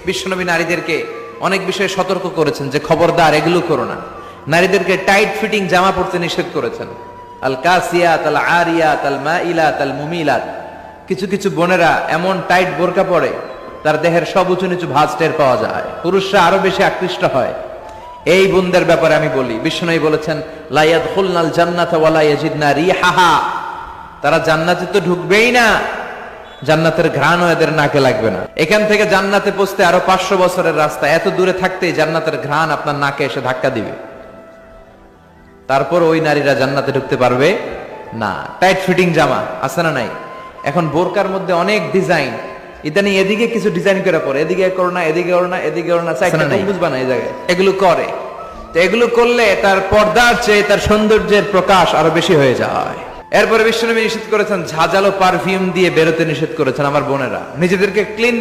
বিশ্বনবী নারীদেরকে অনেক বিষয়ে সতর্ক করেছেন যে খবরদার এগুলো করো না। নারীদেরকে টাইট ফিটিং জামা পরতে নিষেধ করেছেন। আল কাসিয়াত আল আরিয়াত আল মাইলাত আল মুমিলাত। কিছু কিছু বোনেরা এমন টাইট বোরকা পরে তার দেহের সব উঁচু নিচু ভাঁজ টের পাওয়া যায়, পুরুষরা আরো বেশি আকৃষ্ট হয়। এই বোনদের ব্যাপারে আমি বলি, বিশ্বনবী বলেছেন লা ইয়াদখুলনাল জান্নাতা ওয়া লা ইয়াজিদনা রিহাহা। তারা জান্নাতে তো ঢুকবেই না, জান্নাতের ঘ্রাণও এদের নাকে লাগবে না। এখান থেকে জান্নাতে পৌঁছতে আরো 500 বছরের রাস্তা, এত দূরে থাকতেই জান্নাতের ঘ্রাণ আপনার নাকে এসে ধাক্কা দিবে। তারপর ওই নারীরা জান্নাতে ঢুকতে পারবে না। টাইট ফিটিং জামা আছে না নাই? এখন বোরকার মধ্যে অনেক ডিজাইন, ইদানি এদিকে কিছু ডিজাইন করে পরে, এদিকে করো না, এদিকে করো না, এদিকে করো না, সাইডটা গম্বুজ বানায় এই জায়গায় এগুলো করে। তো এগুলো করলে তার পর্দার চেয়ে তার সৌন্দর্যের প্রকাশ আরো বেশি হয়ে যায়। এরপরে বিশ্বনবী নিষেধ করেছেন ঝাঁঝালো পারফিউম দিয়ে বেরোতে নিষেধ করেছেন। আমার বোনেরা নিজেদেরকে ক্লিন